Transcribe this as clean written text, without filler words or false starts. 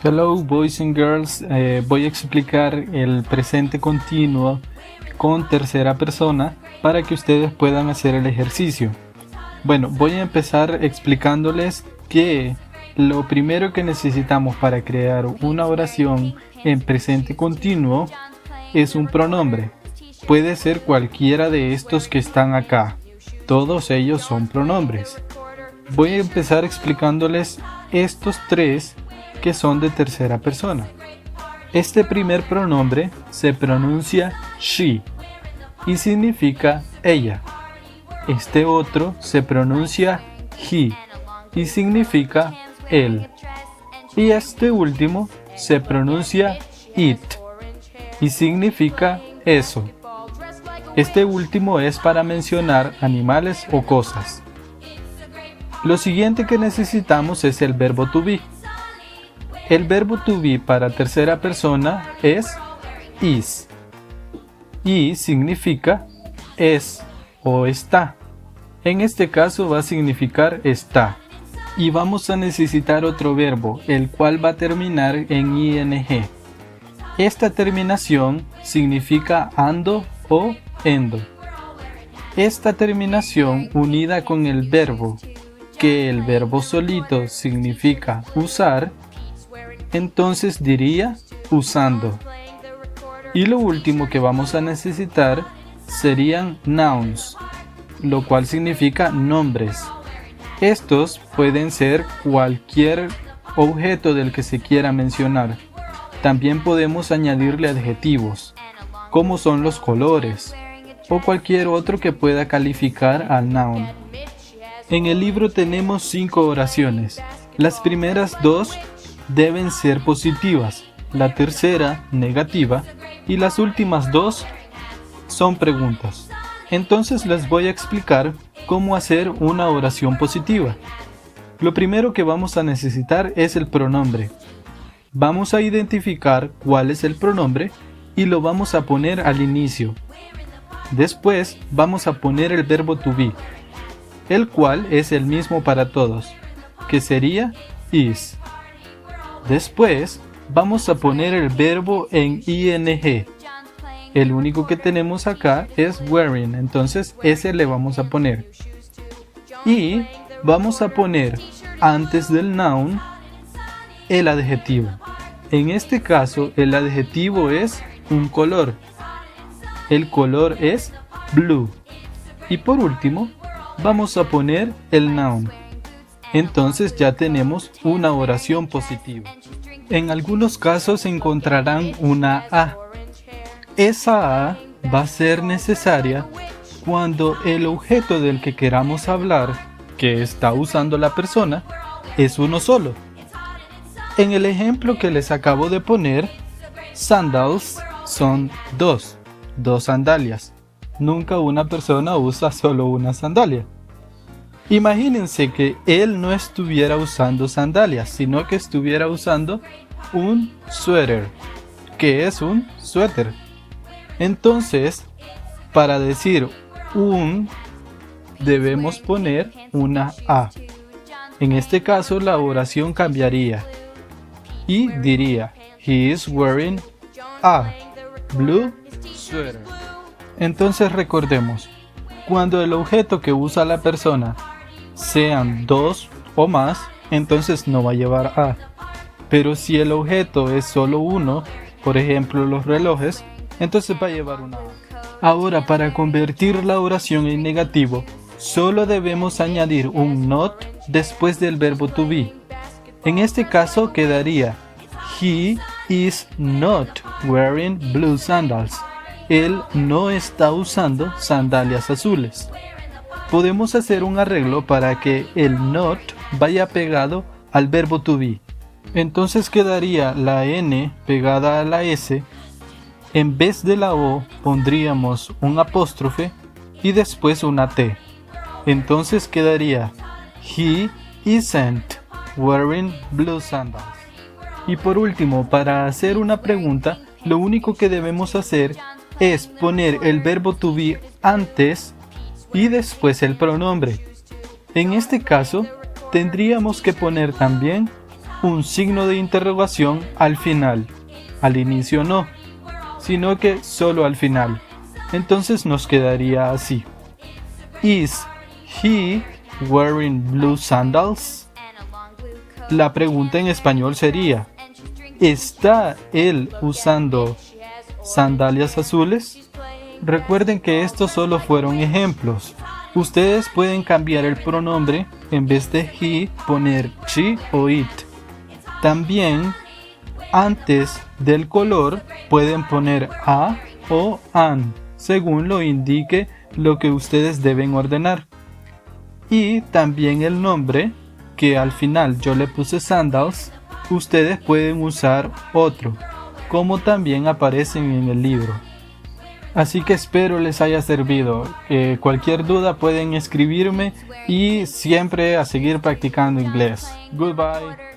Hello boys and girls, voy a explicar el presente continuo con tercera persona para que ustedes puedan hacer el ejercicio. Bueno, voy a empezar explicándoles que lo primero que necesitamos para crear una oración en presente continuo es un pronombre. Puede ser cualquiera de estos que están acá. Todos ellos son pronombres. Voy a empezar explicándoles estos tres que son de tercera persona. Este primer pronombre se pronuncia she y significa ella. Este otro se pronuncia he y significa él. Y este último se pronuncia it y significa eso. Este último es para mencionar animales o cosas. Lo siguiente que necesitamos es el verbo to be. El verbo to be para tercera persona es is y significa es o está. En este caso va a significar está. Y vamos a necesitar otro verbo, el cual va a terminar en ing. Esta terminación significa ando o endo. Esta terminación unida con el verbo, que el verbo solito significa usar, entonces diría usando. Y lo último que vamos a necesitar serían nouns, lo cual significa nombres. Estos pueden ser cualquier objeto del que se quiera mencionar. También podemos añadirle adjetivos, como son los colores, o cualquier otro que pueda calificar al noun. En el libro tenemos 5 oraciones. Las primeras 2 deben ser positivas, la tercera negativa y las últimas 2 son preguntas. Entonces les voy a explicar cómo hacer una oración positiva. Lo primero que vamos a necesitar es el pronombre. Vamos a identificar cuál es el pronombre y lo vamos a poner al inicio. Después vamos a poner el verbo to be, el cual es el mismo para todos, que sería is. Después vamos a poner el verbo en ing. El único que tenemos acá es wearing, entonces ese le vamos a poner. Y vamos a poner antes del noun el adjetivo. En este caso el adjetivo es un color. El color es blue. Y por último vamos a poner el noun. Entonces ya tenemos una oración positiva. En algunos casos encontrarán una A. Esa A va a ser necesaria cuando el objeto del que queramos hablar, que está usando la persona, es uno solo. En el ejemplo que les acabo de poner, sandals son dos sandalias. Nunca una persona usa solo una sandalia. Imagínense que él no estuviera usando sandalias, sino que estuviera usando un suéter, que es un suéter. Entonces, para decir un, debemos poner una A. En este caso, la oración cambiaría y diría, he is wearing a blue sweater. Entonces recordemos, cuando el objeto que usa la persona sean 2 o más, entonces no va a llevar a. Pero si el objeto es solo uno, por ejemplo los relojes, entonces va a llevar una a. Ahora, para convertir la oración en negativo, solo debemos añadir un not después del verbo to be. En este caso quedaría, he is not wearing blue sandals. Él no está usando sandalias azules. Podemos hacer un arreglo para que el not vaya pegado al verbo to be. Entonces quedaría la N pegada a la S. En vez de la O pondríamos un apóstrofe y después una T. Entonces quedaría he isn't wearing blue sandals. Y por último, para hacer una pregunta, lo único que debemos hacer es poner el verbo to be antes y después el pronombre. En este caso, tendríamos que poner también un signo de interrogación al final. Al inicio no, sino que solo al final. Entonces nos quedaría así. Is he wearing blue sandals? La pregunta en español sería, ¿está él usando sandalias azules? Recuerden que estos solo fueron ejemplos. Ustedes pueden cambiar el pronombre, en vez de he, poner she o it. También, antes del color, pueden poner a o an, según lo indique lo que ustedes deben ordenar. Y también el nombre, que al final yo le puse sandals, ustedes pueden usar otro, como también aparecen en el libro. Así que espero les haya servido. Cualquier duda pueden escribirme y siempre a seguir practicando inglés. Goodbye.